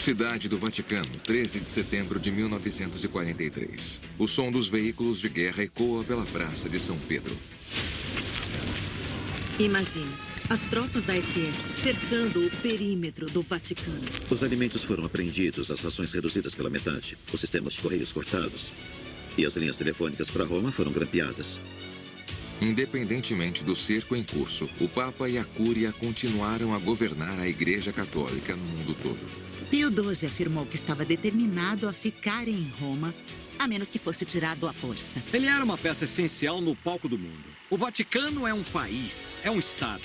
Cidade do Vaticano, 13 de setembro de 1943. O som dos veículos de guerra ecoa pela Praça de São Pedro. Imagine, as tropas da SS cercando o perímetro do Vaticano. Os alimentos foram apreendidos, as rações reduzidas pela metade, os sistemas de correios cortados. E as linhas telefônicas para Roma foram grampeadas. Independentemente do cerco em curso, o Papa e a Cúria continuaram a governar a Igreja Católica no mundo todo. Pio XII afirmou que estava determinado a ficar em Roma, a menos que fosse tirado à força. Ele era uma peça essencial no palco do mundo. O Vaticano é um país, é um Estado.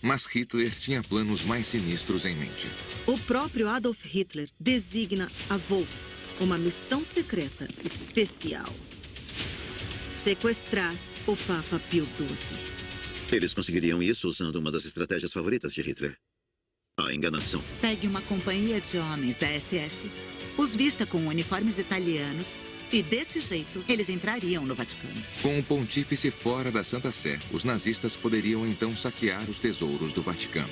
Mas Hitler tinha planos mais sinistros em mente. O próprio Adolf Hitler designa a Wolf uma missão secreta especial: sequestrar o Papa Pio XII. Eles conseguiriam isso usando uma das estratégias favoritas de Hitler: a enganação. Pegue uma companhia de homens da SS, os vista com uniformes italianos e, desse jeito, eles entrariam no Vaticano. Com o pontífice fora da Santa Sé, os nazistas poderiam então saquear os tesouros do Vaticano.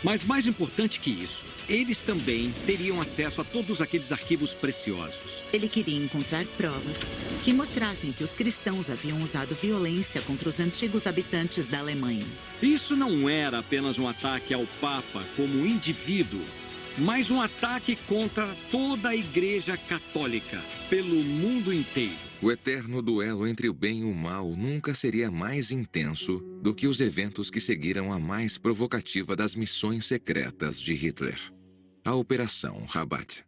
Mas mais importante que isso, eles também teriam acesso a todos aqueles arquivos preciosos. Ele queria encontrar provas que mostrassem que os cristãos haviam usado violência contra os antigos habitantes da Alemanha. Isso não era apenas um ataque ao Papa como indivíduo, mas um ataque contra toda a Igreja Católica, pelo mundo inteiro. O eterno duelo entre o bem e o mal nunca seria mais intenso do que os eventos que seguiram a mais provocativa das missões secretas de Hitler: a Operação Rabat.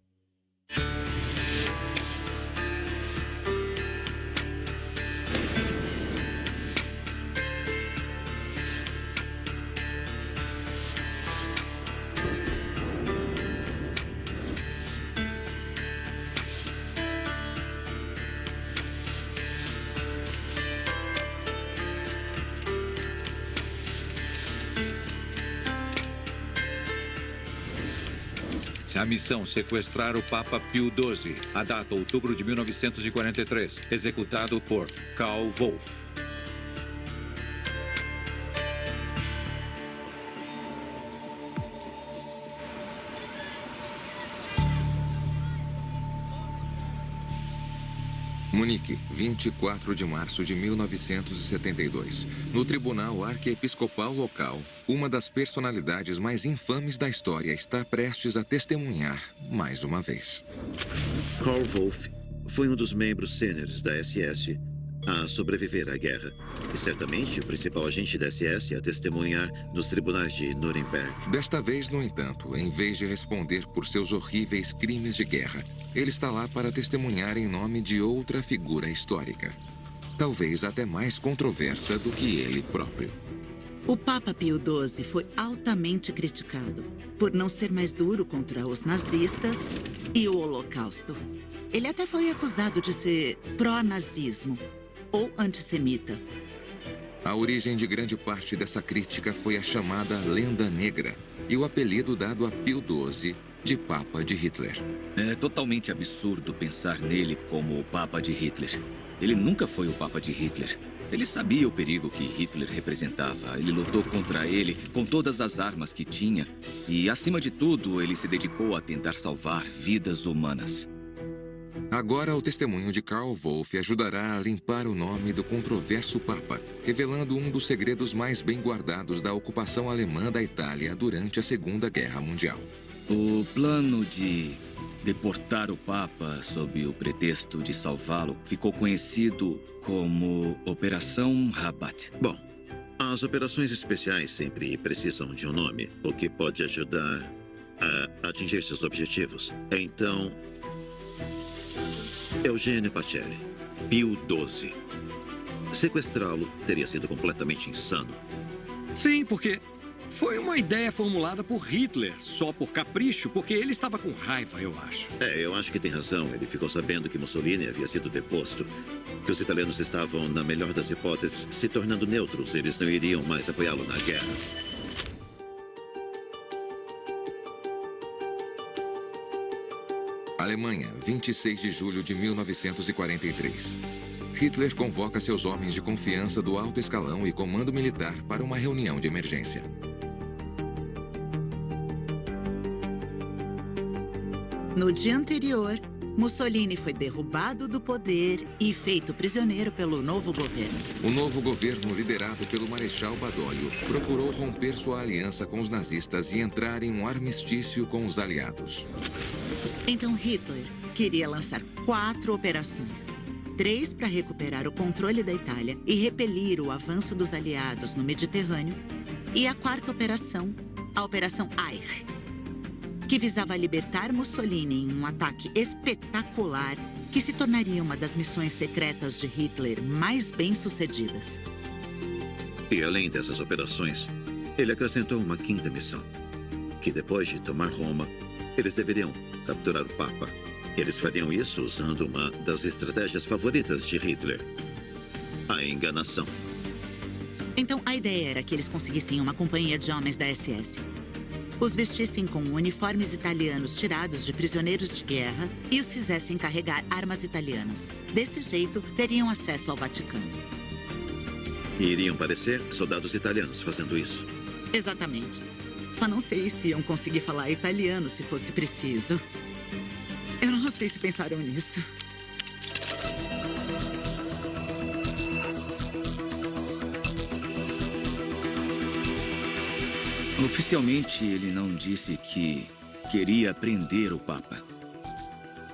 A missão: sequestrar o Papa Pio XII. A data: outubro de 1943. Executado por Karl Wolff. Munique, 24 de março de 1972. No tribunal arquiepiscopal local, uma das personalidades mais infames da história está prestes a testemunhar mais uma vez. Karl Wolff foi um dos membros sêniores da SS a sobreviver à guerra. E certamente o principal agente da SS a testemunhar nos tribunais de Nuremberg. Desta vez, no entanto, em vez de responder por seus horríveis crimes de guerra, ele está lá para testemunhar em nome de outra figura histórica. Talvez até mais controversa do que ele próprio. O Papa Pio XII foi altamente criticado por não ser mais duro contra os nazistas e o Holocausto. Ele até foi acusado de ser pró-nazismo ou antissemita. A origem de grande parte dessa crítica foi a chamada Lenda Negra e o apelido dado a Pio XII de Papa de Hitler. É totalmente absurdo pensar nele como o Papa de Hitler. Ele nunca foi o Papa de Hitler. Ele sabia o perigo que Hitler representava. Ele lutou contra ele com todas as armas que tinha. E, acima de tudo, ele se dedicou a tentar salvar vidas humanas. Agora, o testemunho de Karl Wolff ajudará a limpar o nome do controverso Papa, revelando um dos segredos mais bem guardados da ocupação alemã da Itália durante a Segunda Guerra Mundial. O plano de deportar o Papa sob o pretexto de salvá-lo ficou conhecido como Operação Rabat. Bom, as operações especiais sempre precisam de um nome, o que pode ajudar a atingir seus objetivos. Então, Eugênio Pacelli, Pio XII. Sequestrá-lo teria sido completamente insano. Sim, porque foi uma ideia formulada por Hitler, só por capricho, porque ele estava com raiva, eu acho. Eu acho que tem razão. Ele ficou sabendo que Mussolini havia sido deposto, que os italianos estavam, na melhor das hipóteses, se tornando neutros. Eles não iriam mais apoiá-lo na guerra. Alemanha, 26 de julho de 1943. Hitler convoca seus homens de confiança do alto escalão e comando militar para uma reunião de emergência. No dia anterior, Mussolini foi derrubado do poder e feito prisioneiro pelo novo governo. O novo governo, liderado pelo Marechal Badoglio, procurou romper sua aliança com os nazistas e entrar em um armistício com os aliados. Então Hitler queria lançar 4 operações. 3 para recuperar o controle da Itália e repelir o avanço dos aliados no Mediterrâneo. E a 4ª operação, a Operação Air, que visava libertar Mussolini em um ataque espetacular que se tornaria uma das missões secretas de Hitler mais bem-sucedidas. E além dessas operações, ele acrescentou uma 5ª missão, que depois de tomar Roma, eles deveriam capturar o Papa. Eles fariam isso usando uma das estratégias favoritas de Hitler, a enganação. Então, a ideia era que eles conseguissem uma companhia de homens da SS. Os vestissem com uniformes italianos tirados de prisioneiros de guerra e os fizessem carregar armas italianas. Desse jeito, teriam acesso ao Vaticano. E iriam parecer soldados italianos fazendo isso. Exatamente. Só não sei se iam conseguir falar italiano se fosse preciso. Eu não sei se pensaram nisso. Oficialmente, ele não disse que queria prender o Papa.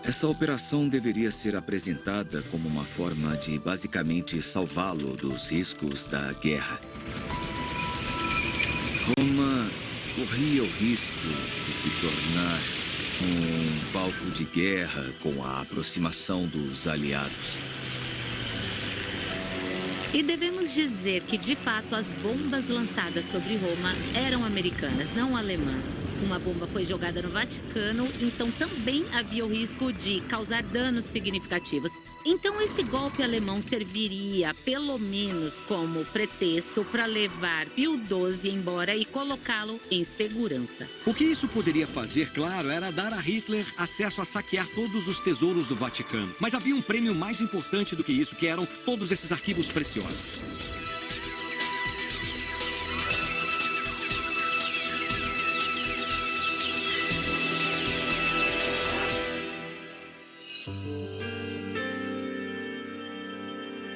Essa operação deveria ser apresentada como uma forma de basicamente salvá-lo dos riscos da guerra. Roma corria o risco de se tornar um palco de guerra com a aproximação dos aliados. E devemos dizer que, de fato, as bombas lançadas sobre Roma eram americanas, não alemãs. Uma bomba foi jogada no Vaticano, então também havia o risco de causar danos significativos. Então esse golpe alemão serviria, pelo menos, como pretexto para levar Pio XII embora e colocá-lo em segurança. O que isso poderia fazer, claro, era dar a Hitler acesso a saquear todos os tesouros do Vaticano. Mas havia um prêmio mais importante do que isso, que eram todos esses arquivos preciosos.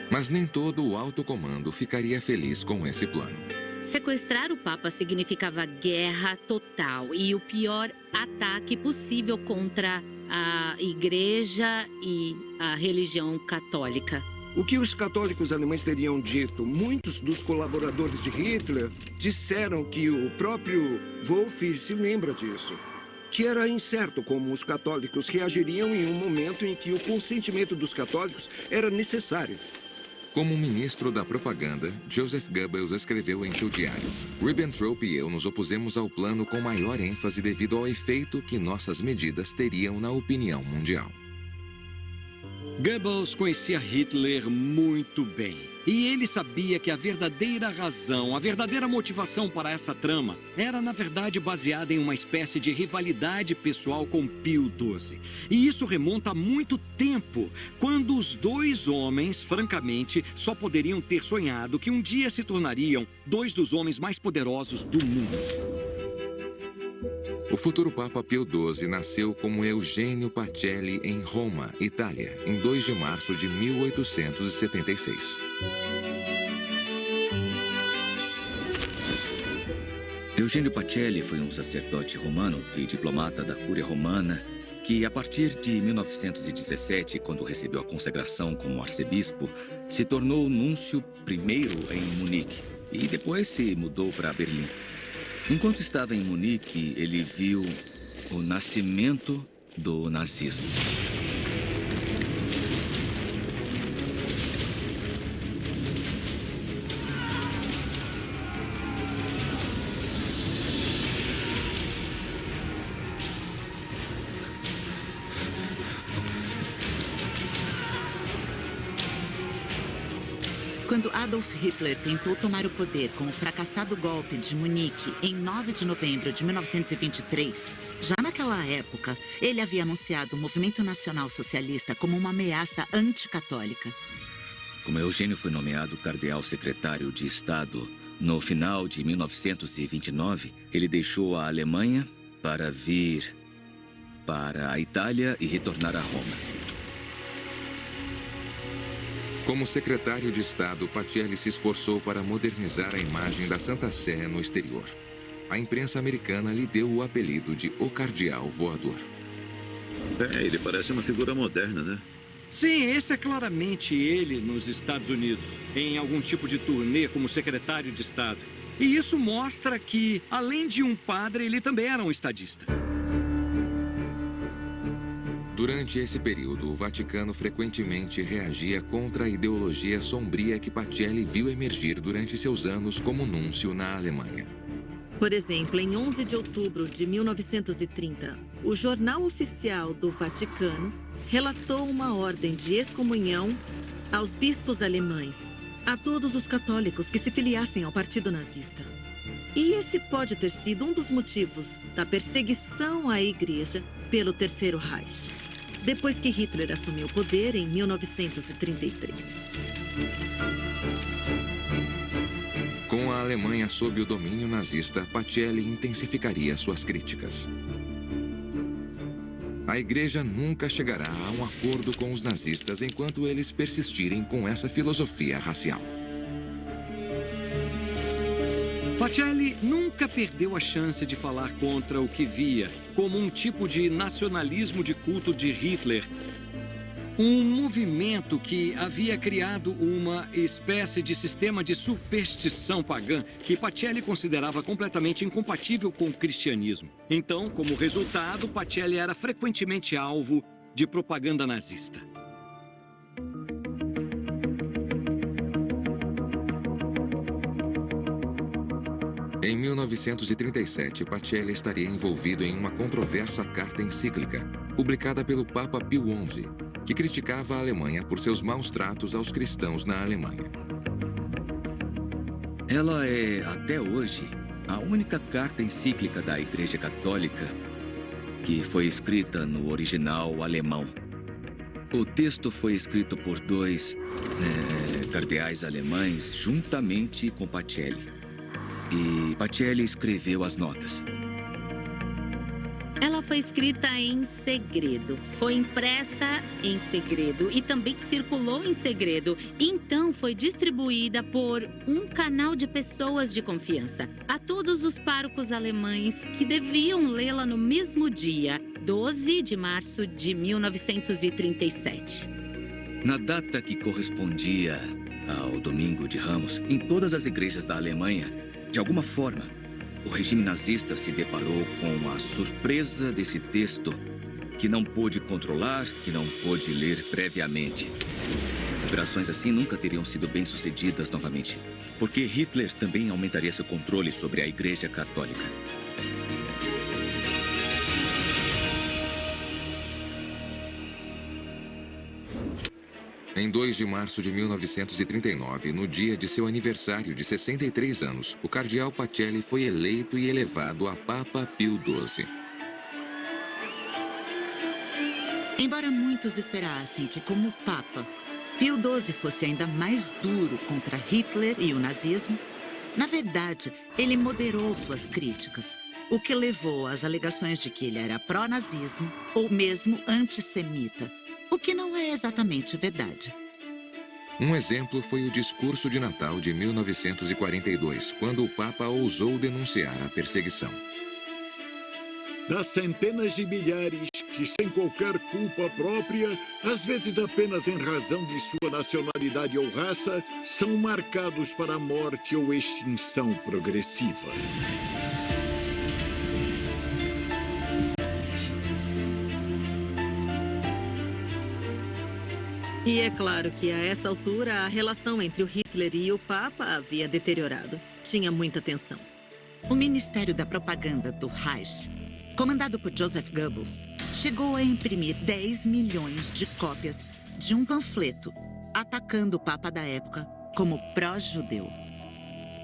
Mas nem todo o alto comando ficaria feliz com esse plano. Sequestrar o Papa significava guerra total e o pior ataque possível contra a Igreja e a religião católica. O que os católicos alemães teriam dito? Muitos dos colaboradores de Hitler disseram que o próprio Wolf se lembra disso. Que era incerto como os católicos reagiriam em um momento em que o consentimento dos católicos era necessário. Como ministro da propaganda, Joseph Goebbels escreveu em seu diário: Ribbentrop e eu nos opusemos ao plano com maior ênfase devido ao efeito que nossas medidas teriam na opinião mundial. Goebbels conhecia Hitler muito bem. E ele sabia que a verdadeira razão, a verdadeira motivação para essa trama era, na verdade, baseada em uma espécie de rivalidade pessoal com Pio XII. E isso remonta a muito tempo, quando os dois homens, francamente, só poderiam ter sonhado que um dia se tornariam dois dos homens mais poderosos do mundo. O futuro Papa Pio XII nasceu como Eugênio Pacelli em Roma, Itália, em 2 de março de 1876. Eugênio Pacelli foi um sacerdote romano e diplomata da Cúria Romana que, a partir de 1917, quando recebeu a consagração como arcebispo, se tornou núncio primeiro em Munique e depois se mudou para Berlim. Enquanto estava em Munique, ele viu o nascimento do nazismo. Quando Adolf Hitler tentou tomar o poder com o fracassado golpe de Munique em 9 de novembro de 1923, já naquela época, ele havia anunciado o Movimento Nacional Socialista como uma ameaça anticatólica. Como Eugênio foi nomeado cardeal secretário de Estado no final de 1929, ele deixou a Alemanha para vir para a Itália e retornar a Roma. Como secretário de Estado, Pacelli se esforçou para modernizar a imagem da Santa Sé no exterior. A imprensa americana lhe deu o apelido de O Cardeal Voador. Ele parece uma figura moderna, né? Sim, esse é claramente ele nos Estados Unidos, em algum tipo de turnê como secretário de Estado. E isso mostra que, além de um padre, ele também era um estadista. Durante esse período, o Vaticano frequentemente reagia contra a ideologia sombria que Pacelli viu emergir durante seus anos como núncio na Alemanha. Por exemplo, em 11 de outubro de 1930, o Jornal Oficial do Vaticano relatou uma ordem de excomunhão aos bispos alemães, a todos os católicos que se filiassem ao Partido Nazista. E esse pode ter sido um dos motivos da perseguição à Igreja pelo Terceiro Reich, depois que Hitler assumiu o poder em 1933. Com a Alemanha sob o domínio nazista, Pacelli intensificaria suas críticas. A Igreja nunca chegará a um acordo com os nazistas enquanto eles persistirem com essa filosofia racial. Pacelli nunca perdeu a chance de falar contra o que via como um tipo de nacionalismo de culto de Hitler. Um movimento que havia criado uma espécie de sistema de superstição pagã que Pacelli considerava completamente incompatível com o cristianismo. Então, como resultado, Pacelli era frequentemente alvo de propaganda nazista. Em 1937, Pacelli estaria envolvido em uma controversa carta encíclica, publicada pelo Papa Pio XI, que criticava a Alemanha por seus maus tratos aos cristãos na Alemanha. Ela é, até hoje, a única carta encíclica da Igreja Católica que foi escrita no original alemão. O texto foi escrito por dois cardeais alemães juntamente com Pacelli. E Pacelli escreveu as notas. Ela foi escrita em segredo, foi impressa em segredo e também circulou em segredo. Então foi distribuída por um canal de pessoas de confiança a todos os párocos alemães que deviam lê-la no mesmo dia, 12 de março de 1937. Na data que correspondia ao Domingo de Ramos, em todas as igrejas da Alemanha, de alguma forma, o regime nazista se deparou com a surpresa desse texto que não pôde controlar, que não pôde ler previamente. Operações assim nunca teriam sido bem-sucedidas novamente, porque Hitler também aumentaria seu controle sobre a Igreja Católica. Em 2 de março de 1939, no dia de seu aniversário de 63 anos, o cardeal Pacelli foi eleito e elevado a Papa Pio XII. Embora muitos esperassem que, como Papa, Pio XII fosse ainda mais duro contra Hitler e o nazismo, na verdade, ele moderou suas críticas, o que levou às alegações de que ele era pró-nazismo ou mesmo antissemita. O que não é exatamente verdade. Um exemplo foi o discurso de Natal de 1942, quando o Papa ousou denunciar a perseguição. Das centenas de milhares que, sem qualquer culpa própria, às vezes apenas em razão de sua nacionalidade ou raça, são marcados para a morte ou extinção progressiva. E é claro que, a essa altura, a relação entre o Hitler e o Papa havia deteriorado. Tinha muita tensão. O Ministério da Propaganda do Reich, comandado por Joseph Goebbels, chegou a imprimir 10 milhões de cópias de um panfleto atacando o Papa da época como pró-judeu.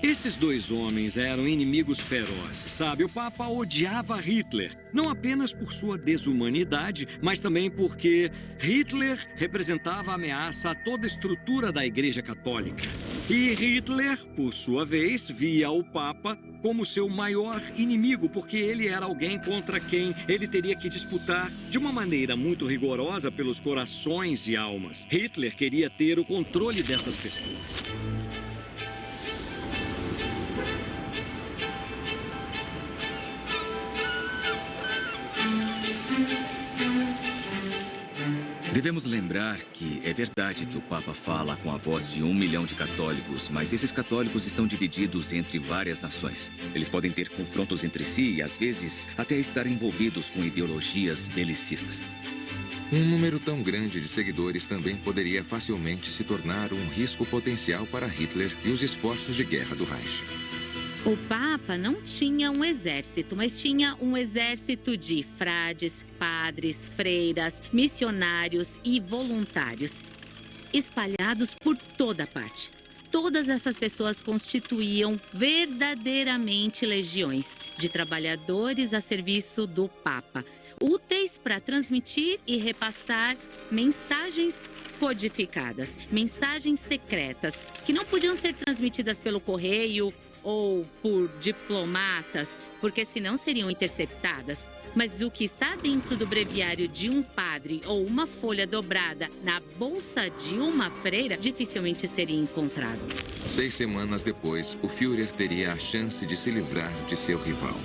Esses dois homens eram inimigos ferozes, sabe? O Papa odiava Hitler, não apenas por sua desumanidade, mas também porque Hitler representava ameaça a toda a estrutura da Igreja Católica. E Hitler, por sua vez, via o Papa como seu maior inimigo, porque ele era alguém contra quem ele teria que disputar de uma maneira muito rigorosa pelos corações e almas. Hitler queria ter o controle dessas pessoas. Devemos lembrar que é verdade que o Papa fala com a voz de 1 milhão de católicos, mas esses católicos estão divididos entre várias nações. Eles podem ter confrontos entre si e, às vezes, até estar envolvidos com ideologias belicistas. Um número tão grande de seguidores também poderia facilmente se tornar um risco potencial para Hitler e os esforços de guerra do Reich. O Papa não tinha um exército, mas tinha um exército de frades, padres, freiras, missionários e voluntários, espalhados por toda parte. Todas essas pessoas constituíam verdadeiramente legiões de trabalhadores a serviço do Papa, úteis para transmitir e repassar mensagens codificadas, mensagens secretas, que não podiam ser transmitidas pelo correio ou por diplomatas, porque senão seriam interceptadas. Mas o que está dentro do breviário de um padre ou uma folha dobrada na bolsa de uma freira dificilmente seria encontrado. 6 semanas depois, o Führer teria a chance de se livrar de seu rival.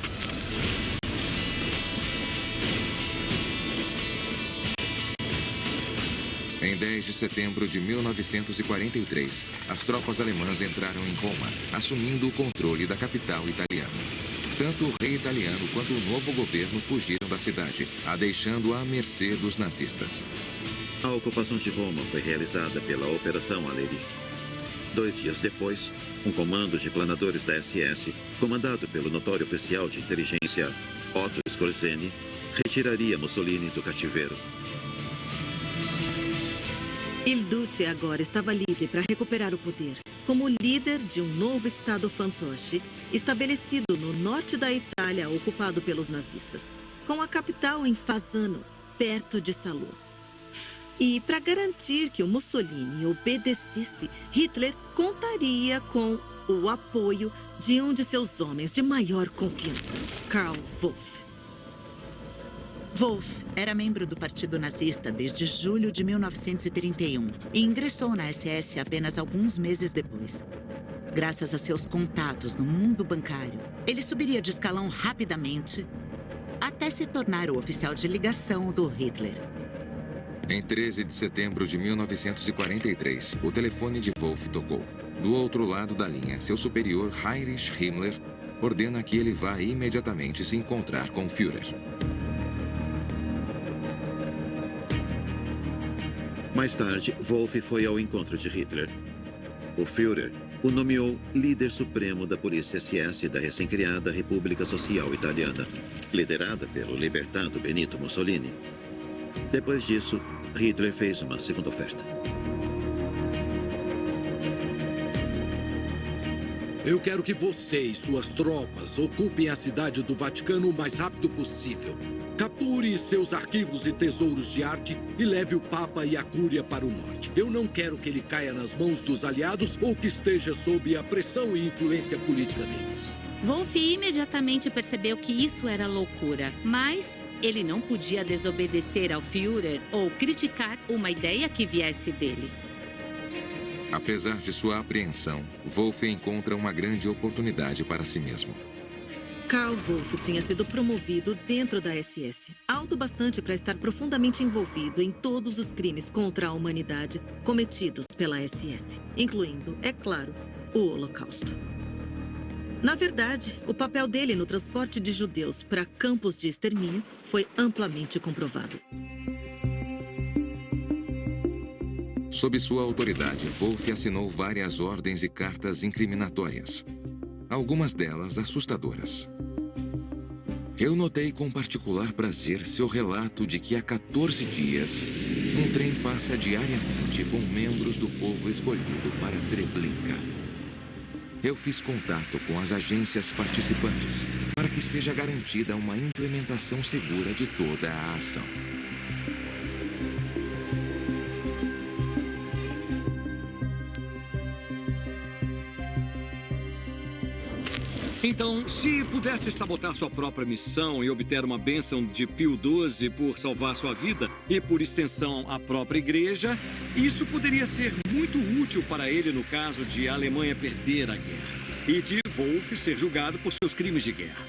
Em 10 de setembro de 1943, as tropas alemãs entraram em Roma, assumindo o controle da capital italiana. Tanto o rei italiano quanto o novo governo fugiram da cidade, a deixando-a à mercê dos nazistas. A ocupação de Roma foi realizada pela Operação Aleric. 2 dias depois, um comando de planadores da SS, comandado pelo notório oficial de inteligência Otto Skorzeny, retiraria Mussolini do cativeiro. Il Duce agora estava livre para recuperar o poder, como líder de um novo estado fantoche, estabelecido no norte da Itália, ocupado pelos nazistas, com a capital em Fasano, perto de Salò. E para garantir que o Mussolini obedecesse, Hitler contaria com o apoio de um de seus homens de maior confiança, Karl Wolff. Wolff era membro do Partido Nazista desde julho de 1931 e ingressou na SS apenas alguns meses depois. Graças a seus contatos no mundo bancário, ele subiria de escalão rapidamente até se tornar o oficial de ligação do Hitler. Em 13 de setembro de 1943, o telefone de Wolff tocou. Do outro lado da linha, seu superior Heinrich Himmler ordena que ele vá imediatamente se encontrar com o Führer. Mais tarde, Wolff foi ao encontro de Hitler. O Führer o nomeou líder supremo da polícia SS da recém-criada República Social Italiana, liderada pelo libertado Benito Mussolini. Depois disso, Hitler fez uma segunda oferta. Eu quero que você e suas tropas ocupem a cidade do Vaticano o mais rápido possível. Capture seus arquivos e tesouros de arte e leve o Papa e a Cúria para o norte. Eu não quero que ele caia nas mãos dos aliados ou que esteja sob a pressão e influência política deles. Wolff imediatamente percebeu que isso era loucura, mas ele não podia desobedecer ao Führer ou criticar uma ideia que viesse dele. Apesar de sua apreensão, Wolff encontra uma grande oportunidade para si mesmo. Karl Wolff tinha sido promovido dentro da SS, alto bastante para estar profundamente envolvido em todos os crimes contra a humanidade cometidos pela SS, incluindo, é claro, o Holocausto. Na verdade, o papel dele no transporte de judeus para campos de extermínio foi amplamente comprovado. Sob sua autoridade, Wolff assinou várias ordens e cartas incriminatórias, algumas delas assustadoras. Eu notei com particular prazer seu relato de que há 14 dias, um trem passa diariamente com membros do povo escolhido para Treblinka. Eu fiz contato com as agências participantes para que seja garantida uma implementação segura de toda a ação. Então, se pudesse sabotar sua própria missão e obter uma bênção de Pio XII por salvar sua vida e, por extensão, a própria igreja, isso poderia ser muito útil para ele no caso de a Alemanha perder a guerra e de Wolff ser julgado por seus crimes de guerra.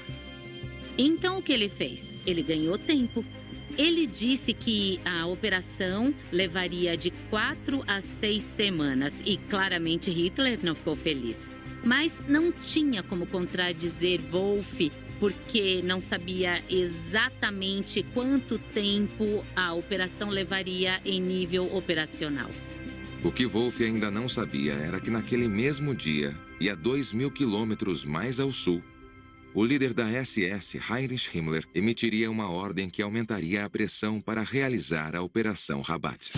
Então, o que ele fez? Ele ganhou tempo. Ele disse que a operação levaria de 4 a 6 semanas e, claramente, Hitler não ficou feliz. Mas não tinha como contradizer Wolff, porque não sabia exatamente quanto tempo a operação levaria em nível operacional. O que Wolff ainda não sabia era que naquele mesmo dia, e a 2.000 quilômetros mais ao sul, o líder da SS, Heinrich Himmler, emitiria uma ordem que aumentaria a pressão para realizar a Operação Rabat.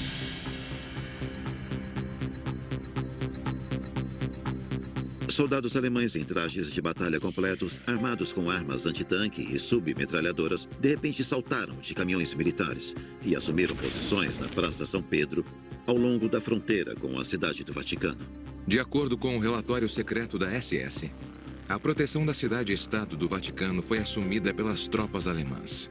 Soldados alemães em trajes de batalha completos, armados com armas antitanque e submetralhadoras, de repente saltaram de caminhões militares e assumiram posições na Praça São Pedro, ao longo da fronteira com a cidade do Vaticano. De acordo com o relatório secreto da SS, a proteção da cidade-estado do Vaticano foi assumida pelas tropas alemãs.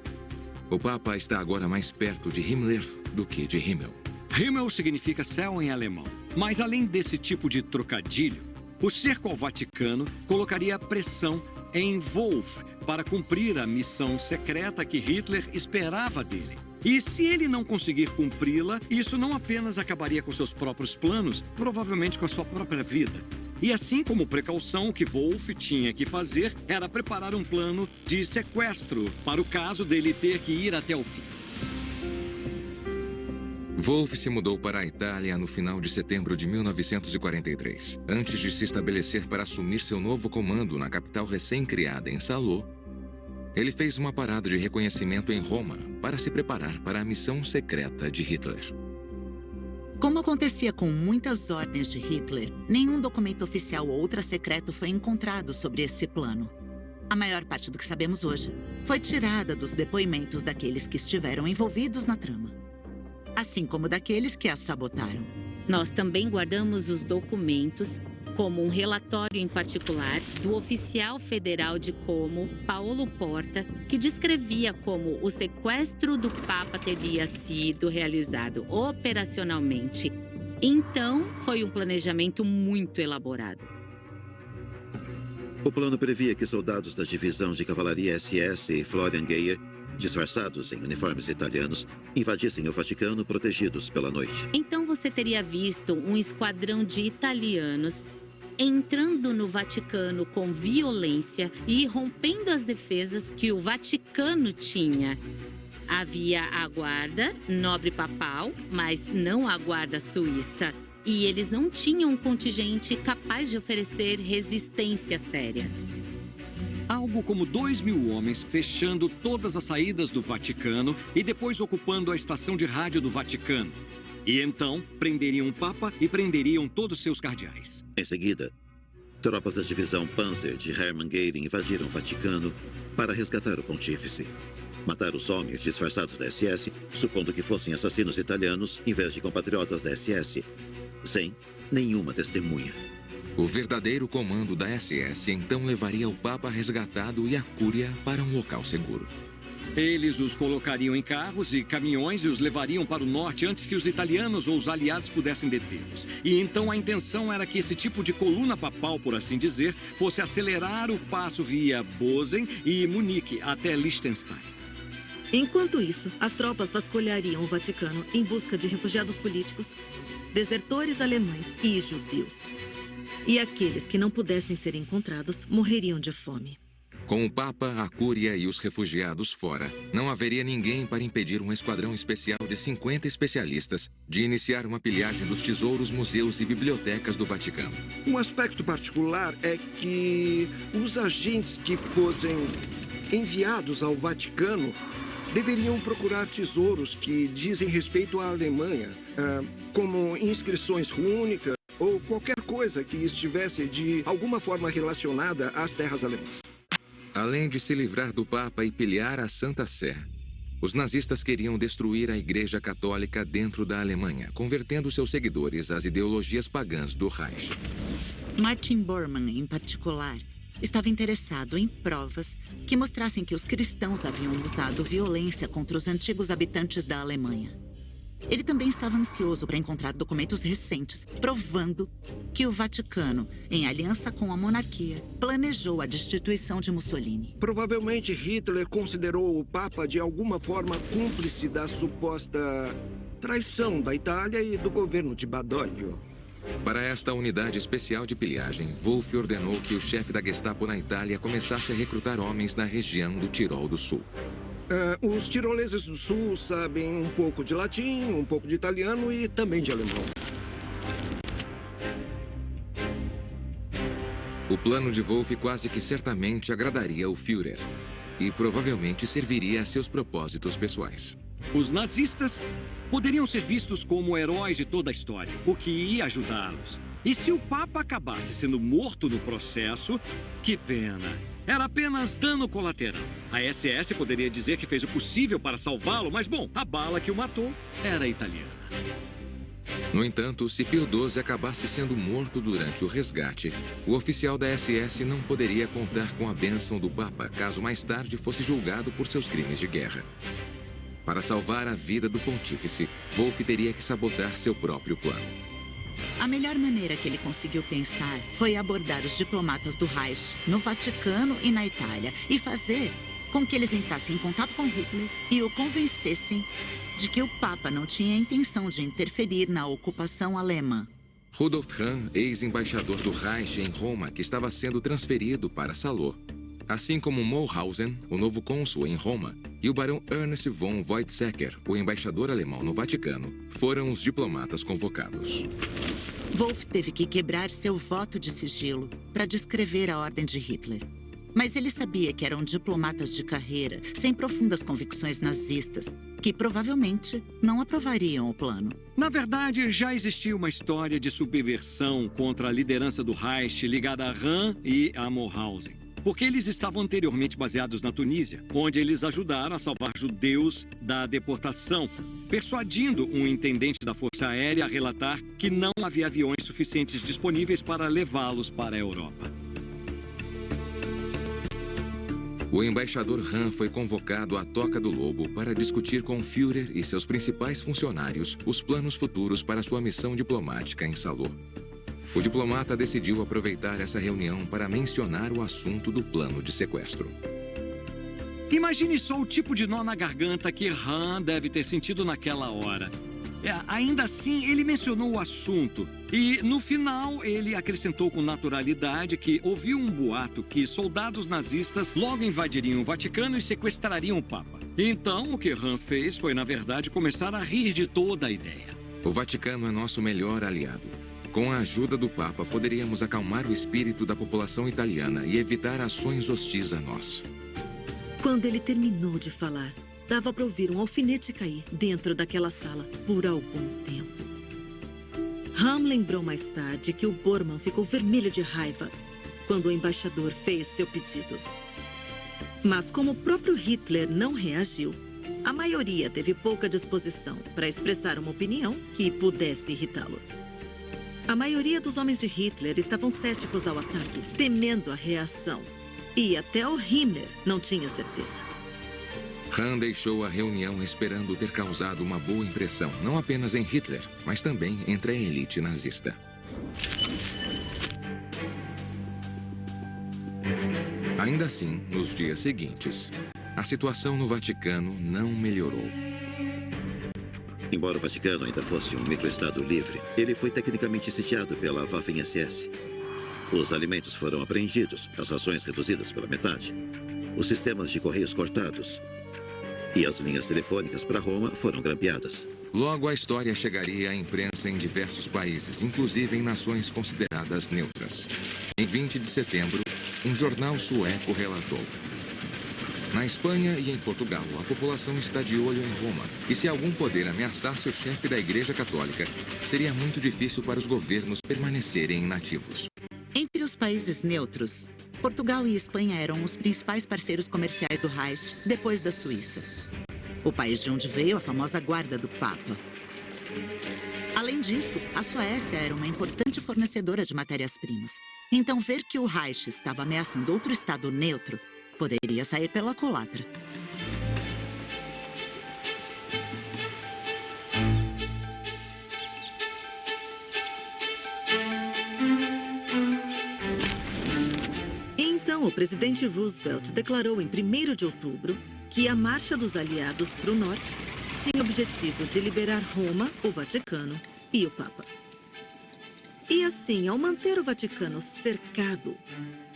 O Papa está agora mais perto de Himmler do que de Himmel. Himmel significa céu em alemão. Mas além desse tipo de trocadilho, o cerco ao Vaticano colocaria pressão em Wolff para cumprir a missão secreta que Hitler esperava dele. E se ele não conseguir cumpri-la, isso não apenas acabaria com seus próprios planos, provavelmente com a sua própria vida. E assim como precaução, o que Wolff tinha que fazer era preparar um plano de sequestro para o caso dele ter que ir até o fim. Wolff se mudou para a Itália no final de setembro de 1943. Antes de se estabelecer para assumir seu novo comando na capital recém-criada em Salò, ele fez uma parada de reconhecimento em Roma para se preparar para a missão secreta de Hitler. Como acontecia com muitas ordens de Hitler, nenhum documento oficial ou ultra-secreto foi encontrado sobre esse plano. A maior parte do que sabemos hoje foi tirada dos depoimentos daqueles que estiveram envolvidos na trama, assim como daqueles que a sabotaram. Nós também guardamos os documentos, como um relatório em particular do oficial federal de Como, Paolo Porta, que descrevia como o sequestro do Papa teria sido realizado operacionalmente. Então, foi um planejamento muito elaborado. O plano previa que soldados da divisão de cavalaria SS e Florian Geyer, disfarçados em uniformes italianos, invadissem o Vaticano protegidos pela noite. Então você teria visto um esquadrão de italianos entrando no Vaticano com violência e rompendo as defesas que o Vaticano tinha. Havia a guarda nobre papal, mas não a guarda suíça. E eles não tinham um contingente capaz de oferecer resistência séria. Algo como 2.000 homens fechando todas as saídas do Vaticano e depois ocupando a estação de rádio do Vaticano. E então, prenderiam o Papa e prenderiam todos seus cardeais. Em seguida, tropas da divisão Panzer de Hermann Göring invadiram o Vaticano para resgatar o pontífice. Mataram os homens disfarçados da SS, supondo que fossem assassinos italianos em vez de compatriotas da SS, sem nenhuma testemunha. O verdadeiro comando da SS então levaria o Papa resgatado e a Cúria para um local seguro. Eles os colocariam em carros e caminhões e os levariam para o norte antes que os italianos ou os aliados pudessem detê-los. E então a intenção era que esse tipo de coluna papal, por assim dizer, fosse acelerar o passo via Bozen e Munique até Liechtenstein. Enquanto isso, as tropas vasculhariam o Vaticano em busca de refugiados políticos, desertores alemães e judeus. E aqueles que não pudessem ser encontrados morreriam de fome. Com o Papa, a Cúria e os refugiados fora, não haveria ninguém para impedir um esquadrão especial de 50 especialistas de iniciar uma pilhagem dos tesouros, museus e bibliotecas do Vaticano. Um aspecto particular é que os agentes que fossem enviados ao Vaticano deveriam procurar tesouros que dizem respeito à Alemanha, como inscrições rúnicas ou qualquer coisa que estivesse de alguma forma relacionada às terras alemãs. Além de se livrar do Papa e pilhar a Santa Sé, os nazistas queriam destruir a Igreja Católica dentro da Alemanha, convertendo seus seguidores às ideologias pagãs do Reich. Martin Bormann, em particular, estava interessado em provas que mostrassem que os cristãos haviam usado violência contra os antigos habitantes da Alemanha. Ele também estava ansioso para encontrar documentos recentes provando que o Vaticano, em aliança com a monarquia, planejou a destituição de Mussolini. Provavelmente Hitler considerou o Papa de alguma forma cúmplice da suposta traição da Itália e do governo de Badoglio. Para esta unidade especial de pilhagem, Wolff ordenou que o chefe da Gestapo na Itália começasse a recrutar homens na região do Tirol do Sul. Os tiroleses do Sul sabem um pouco de latim, um pouco de italiano e também de alemão. O plano de Wolff quase que certamente agradaria o Führer e provavelmente serviria a seus propósitos pessoais. Os nazistas poderiam ser vistos como heróis de toda a história, o que ia ajudá-los. E se o Papa acabasse sendo morto no processo, que pena. Era apenas dano colateral. A SS poderia dizer que fez o possível para salvá-lo, mas, bom, a bala que o matou era italiana. No entanto, se Pio XII acabasse sendo morto durante o resgate, o oficial da SS não poderia contar com a bênção do Papa caso mais tarde fosse julgado por seus crimes de guerra. Para salvar a vida do pontífice, Wolff teria que sabotar seu próprio plano. A melhor maneira que ele conseguiu pensar foi abordar os diplomatas do Reich no Vaticano e na Itália e fazer com que eles entrassem em contato com Hitler e o convencessem de que o Papa não tinha intenção de interferir na ocupação alemã. Rudolf Hahn, ex-embaixador do Reich em Roma, que estava sendo transferido para Salô, assim como Mulhausen, o novo cônsul em Roma, e o barão Ernst von Weizsäcker, o embaixador alemão no Vaticano, foram os diplomatas convocados. Wolff teve que quebrar seu voto de sigilo para descrever a ordem de Hitler. Mas ele sabia que eram diplomatas de carreira, sem profundas convicções nazistas, que provavelmente não aprovariam o plano. Na verdade, já existia uma história de subversão contra a liderança do Reich ligada a Hahn e a Mulhausen, porque eles estavam anteriormente baseados na Tunísia, onde eles ajudaram a salvar judeus da deportação, persuadindo um intendente da Força Aérea a relatar que não havia aviões suficientes disponíveis para levá-los para a Europa. O embaixador Hahn foi convocado à Toca do Lobo para discutir com Führer e seus principais funcionários os planos futuros para sua missão diplomática em Salô. O diplomata decidiu aproveitar essa reunião para mencionar o assunto do plano de sequestro. Imagine só o tipo de nó na garganta que Hahn deve ter sentido naquela hora. Ainda assim, ele mencionou o assunto e, no final, ele acrescentou com naturalidade que ouviu um boato que soldados nazistas logo invadiriam o Vaticano e sequestrariam o Papa. Então, o que Hahn fez foi, na verdade, começar a rir de toda a ideia. O Vaticano é nosso melhor aliado. Com a ajuda do Papa, poderíamos acalmar o espírito da população italiana e evitar ações hostis a nós. Quando ele terminou de falar, dava para ouvir um alfinete cair dentro daquela sala por algum tempo. Hahn lembrou mais tarde que o Bormann ficou vermelho de raiva quando o embaixador fez seu pedido. Mas como o próprio Hitler não reagiu, a maioria teve pouca disposição para expressar uma opinião que pudesse irritá-lo. A maioria dos homens de Hitler estavam céticos ao ataque, temendo a reação. E até o Himmler não tinha certeza. Hahn deixou a reunião esperando ter causado uma boa impressão, não apenas em Hitler, mas também entre a elite nazista. Ainda assim, nos dias seguintes, a situação no Vaticano não melhorou. Embora o Vaticano ainda fosse um microestado livre, ele foi tecnicamente sitiado pela Waffen-SS. Os alimentos foram apreendidos, as rações reduzidas pela metade, os sistemas de correios cortados e as linhas telefônicas para Roma foram grampeadas. Logo, a história chegaria à imprensa em diversos países, inclusive em nações consideradas neutras. Em 20 de setembro, um jornal sueco relatou: na Espanha e em Portugal, a população está de olho em Roma. E se algum poder ameaçasse o chefe da Igreja Católica, seria muito difícil para os governos permanecerem inativos. Entre os países neutros, Portugal e Espanha eram os principais parceiros comerciais do Reich, depois da Suíça. O país de onde veio a famosa Guarda do Papa. Além disso, a Suécia era uma importante fornecedora de matérias-primas. Então, ver que o Reich estava ameaçando outro estado neutro poderia sair pela culatra. Então, o presidente Roosevelt declarou em 1º de outubro que a marcha dos aliados para o norte tinha o objetivo de liberar Roma, o Vaticano e o Papa. E assim, ao manter o Vaticano cercado,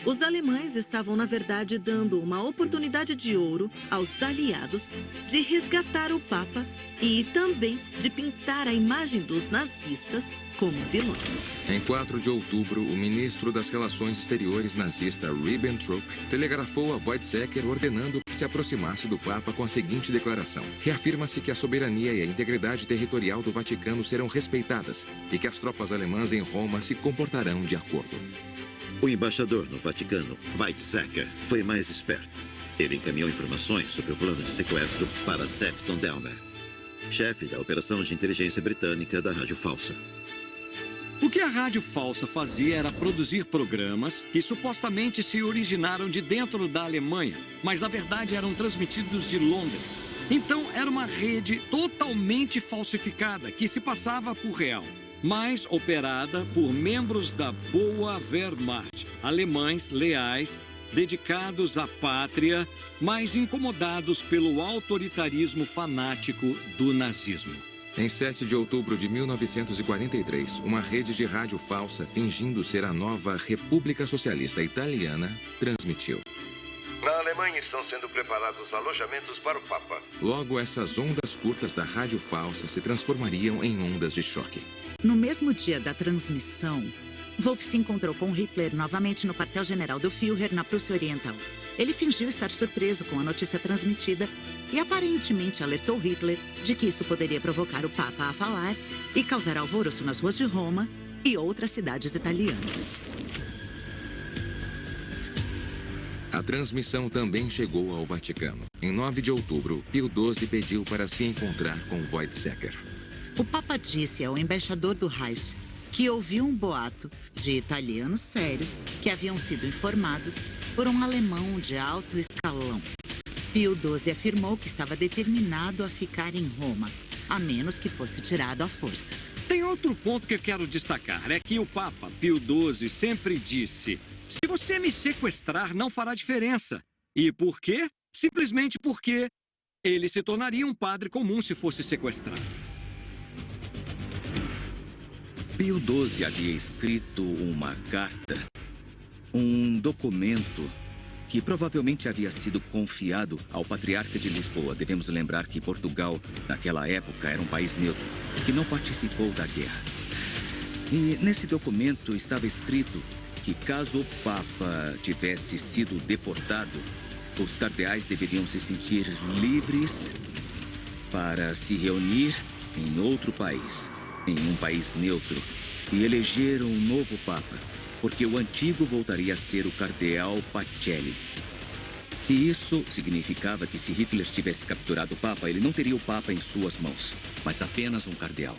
os alemães estavam, na verdade, dando uma oportunidade de ouro aos aliados de resgatar o Papa e também de pintar a imagem dos nazistas como vilões. Em 4 de outubro, o ministro das Relações Exteriores nazista Ribbentrop telegrafou a Weizsäcker ordenando que se aproximasse do Papa com a seguinte declaração: reafirma-se que a soberania e a integridade territorial do Vaticano serão respeitadas e que as tropas alemãs em Roma se comportarão de acordo. O embaixador no Vaticano, Weizsäcker, foi mais esperto. Ele encaminhou informações sobre o plano de sequestro para Sefton Delmer, chefe da operação de inteligência britânica da Rádio Falsa. O que a Rádio Falsa fazia era produzir programas que supostamente se originaram de dentro da Alemanha, mas na verdade eram transmitidos de Londres. Então era uma rede totalmente falsificada que se passava por real, mas operada por membros da Boa Wehrmacht, alemães leais, dedicados à pátria, mas incomodados pelo autoritarismo fanático do nazismo. Em 7 de outubro de 1943, uma rede de rádio falsa fingindo ser a nova República Socialista Italiana transmitiu. Na Alemanha estão sendo preparados alojamentos para o Papa. Logo, essas ondas curtas da rádio falsa se transformariam em ondas de choque. No mesmo dia da transmissão, Wolff se encontrou com Hitler novamente no quartel-general do Führer, na Prússia Oriental. Ele fingiu estar surpreso com a notícia transmitida e aparentemente alertou Hitler de que isso poderia provocar o Papa a falar e causar alvoroço nas ruas de Roma e outras cidades italianas. A transmissão também chegou ao Vaticano. Em 9 de outubro, Pio XII pediu para se encontrar com Weizsäcker. O Papa disse ao embaixador do Reich que ouviu um boato de italianos sérios que haviam sido informados por um alemão de alto escalão. Pio XII afirmou que estava determinado a ficar em Roma, a menos que fosse tirado à força. Tem outro ponto que eu quero destacar, é que o Papa Pio XII sempre disse: se você me sequestrar, não fará diferença. E por quê? Simplesmente porque ele se tornaria um padre comum se fosse sequestrado. Pio XII havia escrito uma carta, um documento que provavelmente havia sido confiado ao patriarca de Lisboa. Devemos lembrar que Portugal, naquela época, era um país neutro, que não participou da guerra. E nesse documento estava escrito que caso o Papa tivesse sido deportado, os cardeais deveriam se sentir livres para se reunir em outro país, em um país neutro, e eleger um novo Papa, porque o antigo voltaria a ser o cardeal Pacelli. E isso significava que se Hitler tivesse capturado o Papa, ele não teria o Papa em suas mãos, mas apenas um cardeal.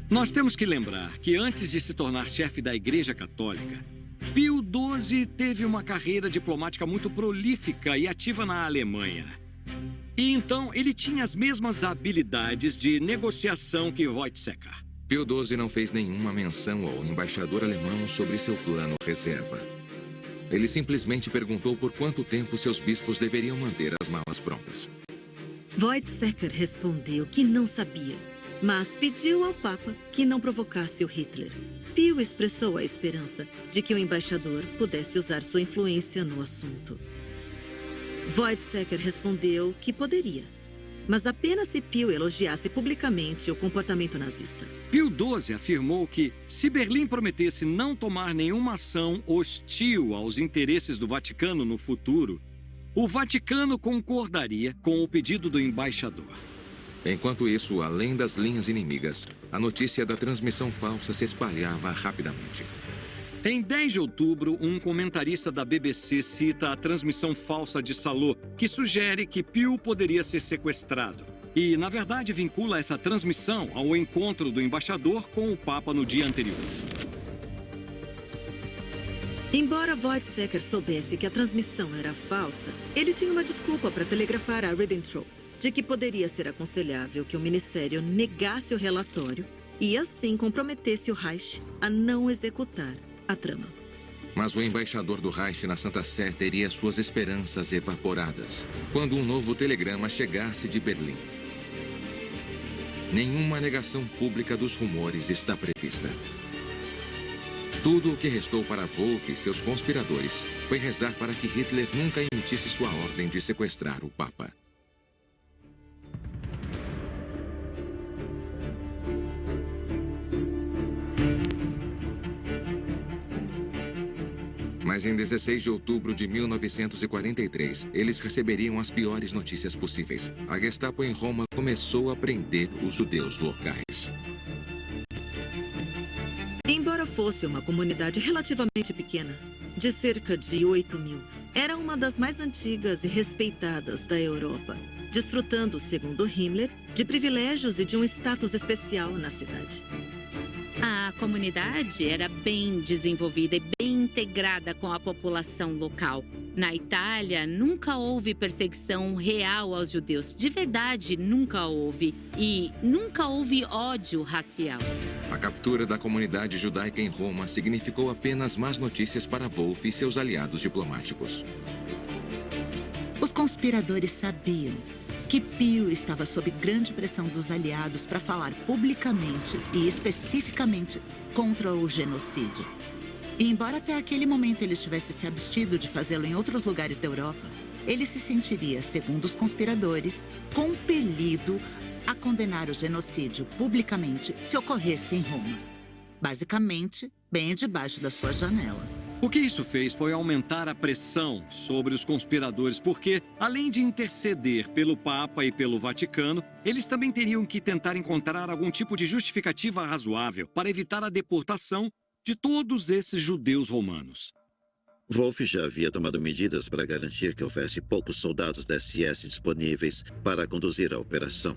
Nós temos que lembrar que antes de se tornar chefe da Igreja Católica, Pio XII teve uma carreira diplomática muito prolífica e ativa na Alemanha. E então ele tinha as mesmas habilidades de negociação que Weizsäcker. Pio XII não fez nenhuma menção ao embaixador alemão sobre seu plano reserva. Ele simplesmente perguntou por quanto tempo seus bispos deveriam manter as malas prontas. Weizsäcker respondeu que não sabia, mas pediu ao Papa que não provocasse o Hitler. Pio expressou a esperança de que o embaixador pudesse usar sua influência no assunto. Weizsäcker respondeu que poderia, mas apenas se Pio elogiasse publicamente o comportamento nazista. Pio XII afirmou que, se Berlim prometesse não tomar nenhuma ação hostil aos interesses do Vaticano no futuro, o Vaticano concordaria com o pedido do embaixador. Enquanto isso, além das linhas inimigas, a notícia da transmissão falsa se espalhava rapidamente. Em 10 de outubro, um comentarista da BBC cita a transmissão falsa de Salô, que sugere que Pio poderia ser sequestrado. E, na verdade, vincula essa transmissão ao encontro do embaixador com o Papa no dia anterior. Embora Weizsäcker soubesse que a transmissão era falsa, ele tinha uma desculpa para telegrafar a Ribbentrop de que poderia ser aconselhável que o ministério negasse o relatório e, assim, comprometesse o Reich a não executar a trama. Mas o embaixador do Reich na Santa Sé teria suas esperanças evaporadas quando um novo telegrama chegasse de Berlim. Nenhuma negação pública dos rumores está prevista. Tudo o que restou para Wolff e seus conspiradores foi rezar para que Hitler nunca emitisse sua ordem de sequestrar o Papa. Mas em 16 de outubro de 1943, eles receberiam as piores notícias possíveis. A Gestapo em Roma começou a prender os judeus locais. Embora fosse uma comunidade relativamente pequena, de cerca de 8.000, era uma das mais antigas e respeitadas da Europa, desfrutando, segundo Himmler, de privilégios e de um status especial na cidade. A comunidade era bem desenvolvida e bem integrada com a população local. Na Itália, nunca houve perseguição real aos judeus. De verdade, nunca houve. E nunca houve ódio racial. A captura da comunidade judaica em Roma significou apenas más notícias para Wolff e seus aliados diplomáticos. Os conspiradores sabiam que Pio estava sob grande pressão dos aliados para falar publicamente e especificamente contra o genocídio. E embora até aquele momento ele tivesse se abstido de fazê-lo em outros lugares da Europa, ele se sentiria, segundo os conspiradores, compelido a condenar o genocídio publicamente se ocorresse em Roma. Basicamente, bem debaixo da sua janela. O que isso fez foi aumentar a pressão sobre os conspiradores, porque, além de interceder pelo Papa e pelo Vaticano, eles também teriam que tentar encontrar algum tipo de justificativa razoável para evitar a deportação de todos esses judeus romanos. Wolff já havia tomado medidas para garantir que houvesse poucos soldados da SS disponíveis para conduzir a operação,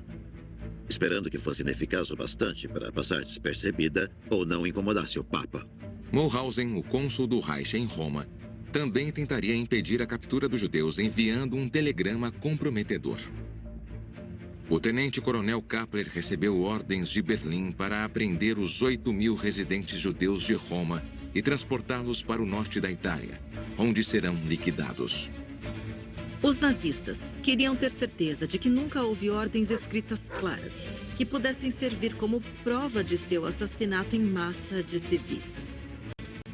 esperando que fosse ineficaz o bastante para passar despercebida ou não incomodasse o Papa. Mulhausen, o cônsul do Reich em Roma, também tentaria impedir a captura dos judeus enviando um telegrama comprometedor. O tenente-coronel Kappler recebeu ordens de Berlim para apreender os 8.000 residentes judeus de Roma e transportá-los para o norte da Itália, onde serão liquidados. Os nazistas queriam ter certeza de que nunca houve ordens escritas claras que pudessem servir como prova de seu assassinato em massa de civis.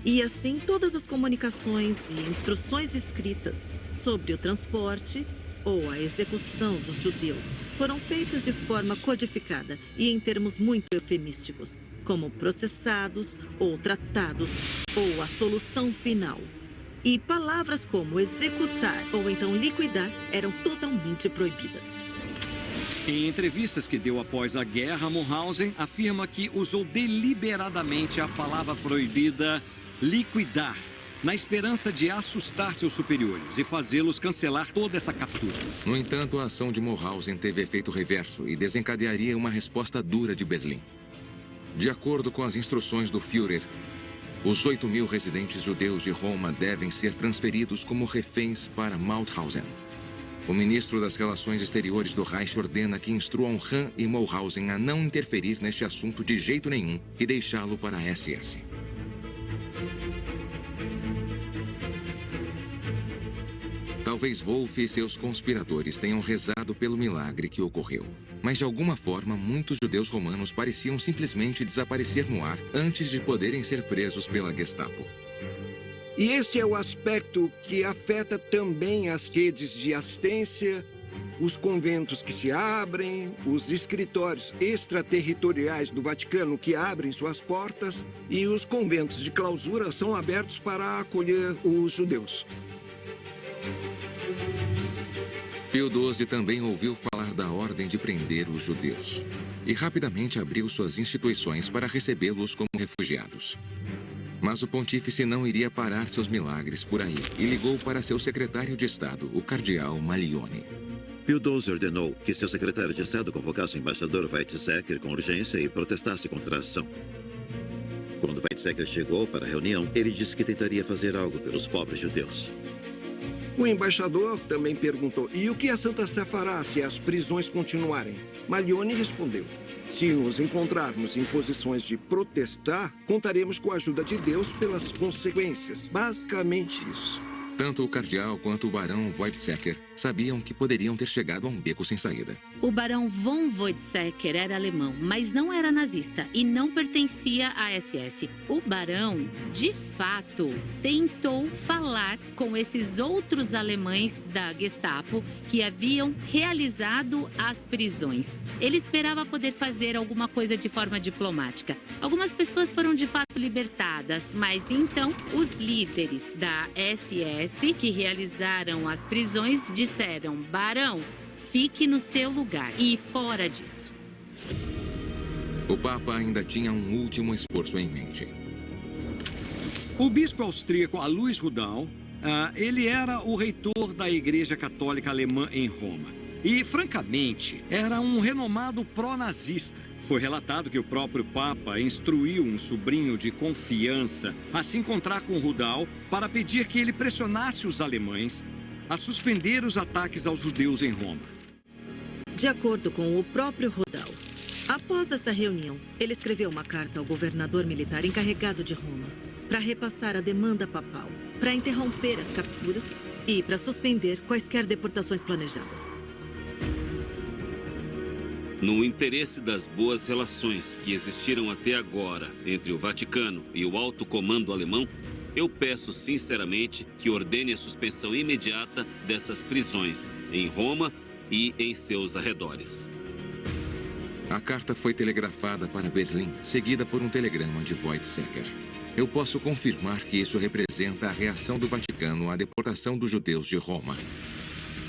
E assim, todas as comunicações e instruções escritas sobre o transporte ou a execução dos judeus foram feitas de forma codificada e em termos muito eufemísticos, como processados ou tratados ou a solução final. E palavras como executar ou então liquidar eram totalmente proibidas. Em entrevistas que deu após a guerra, Mulhausen afirma que usou deliberadamente a palavra proibida liquidar, na esperança de assustar seus superiores e fazê-los cancelar toda essa captura. No entanto, a ação de Mulhausen teve efeito reverso e desencadearia uma resposta dura de Berlim. De acordo com as instruções do Führer, os 8.000 residentes judeus de Roma devem ser transferidos como reféns para Mauthausen. O ministro das Relações Exteriores do Reich ordena que instruam Hahn e Mulhausen a não interferir neste assunto de jeito nenhum e deixá-lo para a SS. Talvez Wolff e seus conspiradores tenham rezado pelo milagre que ocorreu. Mas, de alguma forma, muitos judeus romanos pareciam simplesmente desaparecer no ar antes de poderem ser presos pela Gestapo. E este é o aspecto que afeta também as redes de assistência, os conventos que se abrem, os escritórios extraterritoriais do Vaticano que abrem suas portas e os conventos de clausura são abertos para acolher os judeus. Pio XII também ouviu falar da ordem de prender os judeus e rapidamente abriu suas instituições para recebê-los como refugiados. Mas o pontífice não iria parar seus milagres por aí e ligou para seu secretário de Estado, o cardeal Malione. Pio XII ordenou que seu secretário de Estado convocasse o embaixador Weizsäcker com urgência e protestasse contra a ação. Quando Weizsäcker chegou para a reunião, ele disse que tentaria fazer algo pelos pobres judeus. O embaixador também perguntou: e o que a Santa Sé fará se as prisões continuarem? Malione respondeu: se nos encontrarmos em posições de protestar, contaremos com a ajuda de Deus pelas consequências. Basicamente isso. Tanto o cardeal quanto o barão Weizsäcker sabiam que poderiam ter chegado a um beco sem saída. O barão von Weizsäcker era alemão, mas não era nazista e não pertencia à SS. O barão, de fato, tentou falar com esses outros alemães da Gestapo que haviam realizado as prisões. Ele esperava poder fazer alguma coisa de forma diplomática. Algumas pessoas foram de fato libertadas, mas então os líderes da SS que realizaram as prisões disseram: barão, fique no seu lugar e fora disso. O Papa ainda tinha um último esforço em mente. O bispo austríaco Alois Rudal, ele era o reitor da Igreja Católica Alemã em Roma. E, francamente, era um renomado pró-nazista. Foi relatado que o próprio Papa instruiu um sobrinho de confiança a se encontrar com Rudal para pedir que ele pressionasse os alemães a suspender os ataques aos judeus em Roma. De acordo com o próprio Rudal, após essa reunião, ele escreveu uma carta ao governador militar encarregado de Roma para repassar a demanda papal, para interromper as capturas e para suspender quaisquer deportações planejadas. No interesse das boas relações que existiram até agora entre o Vaticano e o alto comando alemão, eu peço sinceramente que ordene a suspensão imediata dessas prisões em Roma e em seus arredores. A carta foi telegrafada para Berlim, seguida por um telegrama de Weizsäcker. Eu posso confirmar que isso representa a reação do Vaticano à deportação dos judeus de Roma.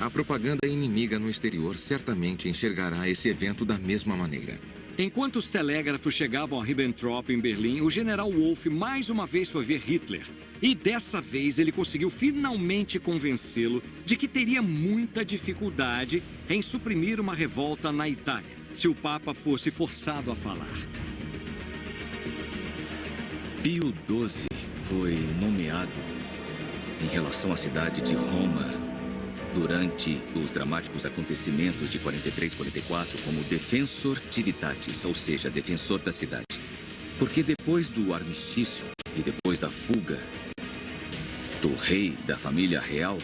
A propaganda inimiga no exterior certamente enxergará esse evento da mesma maneira. Enquanto os telégrafos chegavam a Ribbentrop, em Berlim, o general Wolff mais uma vez foi ver Hitler. E dessa vez ele conseguiu finalmente convencê-lo de que teria muita dificuldade em suprimir uma revolta na Itália, se o Papa fosse forçado a falar. Pio XII foi nomeado em relação à cidade de Roma durante os dramáticos acontecimentos de 43 e 44 como Defensor Divitatis, ou seja, defensor da cidade. Porque depois do armistício e depois da fuga do rei da família real,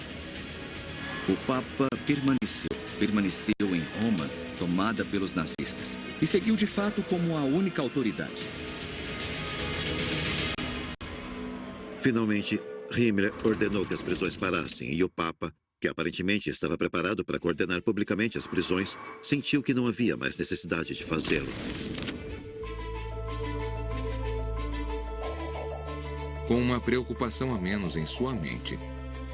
o Papa permaneceu em Roma, tomada pelos nazistas, e seguiu de fato como a única autoridade. Finalmente, Himmler ordenou que as prisões parassem e o Papa, que aparentemente estava preparado para coordenar publicamente as prisões, sentiu que não havia mais necessidade de fazê-lo. Com uma preocupação a menos em sua mente,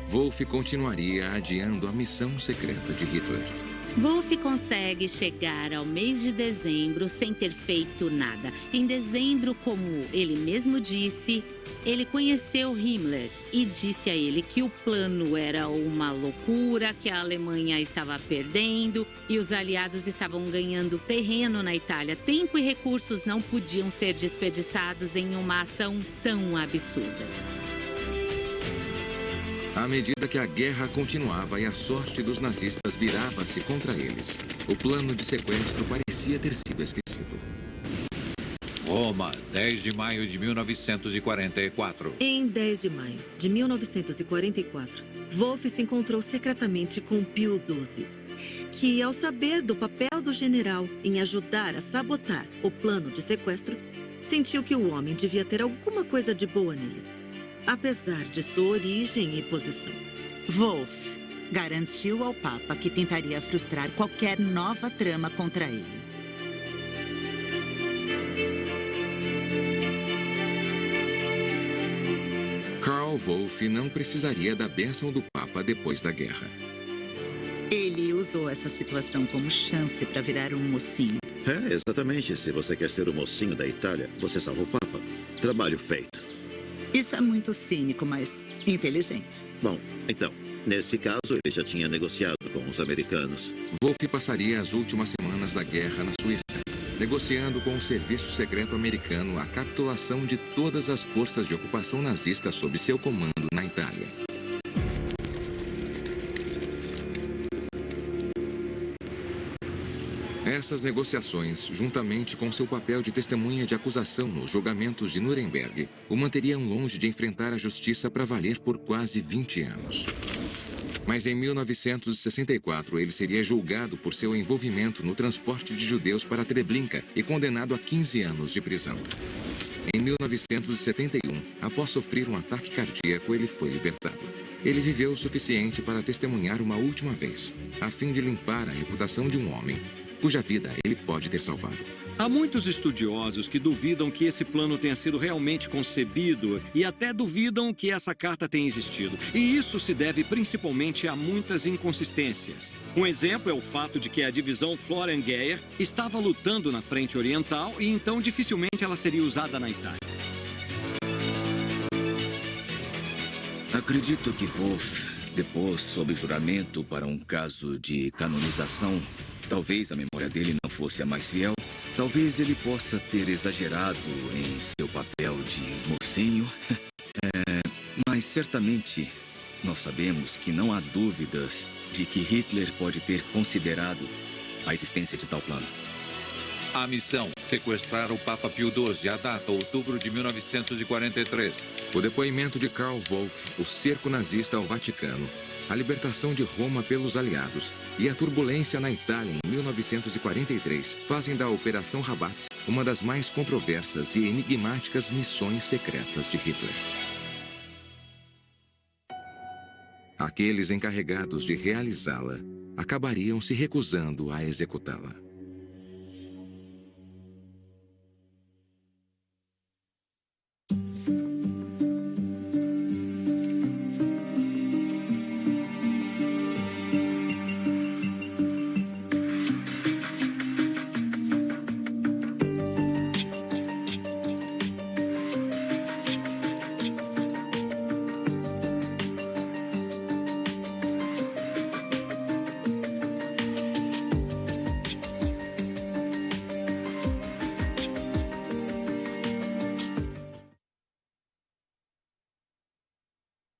Wolff continuaria adiando a missão secreta de Hitler. Wolff consegue chegar ao mês de dezembro sem ter feito nada. Em dezembro, como ele mesmo disse, ele conheceu Himmler e disse a ele que o plano era uma loucura, que a Alemanha estava perdendo e os aliados estavam ganhando terreno na Itália. Tempo e recursos não podiam ser desperdiçados em uma ação tão absurda. À medida que a guerra continuava e a sorte dos nazistas virava-se contra eles, o plano de sequestro parecia ter sido esquecido. Roma, 10 de maio de 1944. Em 10 de maio de 1944, Wolff se encontrou secretamente com Pio XII, que, ao saber do papel do general em ajudar a sabotar o plano de sequestro, sentiu que o homem devia ter alguma coisa de boa nele, apesar de sua origem e posição. Wolff garantiu ao Papa que tentaria frustrar qualquer nova trama contra ele. Karl Wolff não precisaria da bênção do Papa depois da guerra. Ele usou essa situação como chance para virar um mocinho. É, exatamente. Se você quer ser o mocinho da Itália, você salva o Papa. Trabalho feito. Isso é muito cínico, mas inteligente. Bom, então, nesse caso, ele já tinha negociado com os americanos. Wolff passaria as últimas semanas da guerra na Suíça, negociando com o serviço secreto americano a capitulação de todas as forças de ocupação nazista sob seu comando na Itália. Essas negociações, juntamente com seu papel de testemunha de acusação nos julgamentos de Nuremberg, o manteriam longe de enfrentar a justiça para valer por quase 20 anos. Mas em 1964, ele seria julgado por seu envolvimento no transporte de judeus para Treblinka e condenado a 15 anos de prisão. Em 1971, após sofrer um ataque cardíaco, ele foi libertado. Ele viveu o suficiente para testemunhar uma última vez, a fim de limpar a reputação de um homem cuja vida ele pode ter salvado. Há muitos estudiosos que duvidam que esse plano tenha sido realmente concebido e até duvidam que essa carta tenha existido. E isso se deve principalmente a muitas inconsistências. Um exemplo é o fato de que a divisão Florian-Geyer estava lutando na frente oriental e então dificilmente ela seria usada na Itália. Acredito que Wolff depôs sob juramento para um caso de canonização. Talvez a memória dele não fosse a mais fiel. Talvez ele possa ter exagerado em seu papel de mocinho. Mas certamente nós sabemos que não há dúvidas de que Hitler pode ter considerado a existência de tal plano. A missão: sequestrar o Papa Pio XII. A data: outubro de 1943. O depoimento de Karl Wolff, o cerco nazista ao Vaticano, a libertação de Roma pelos aliados e a turbulência na Itália em 1943 fazem da Operação Rabat uma das mais controversas e enigmáticas missões secretas de Hitler. Aqueles encarregados de realizá-la acabariam se recusando a executá-la.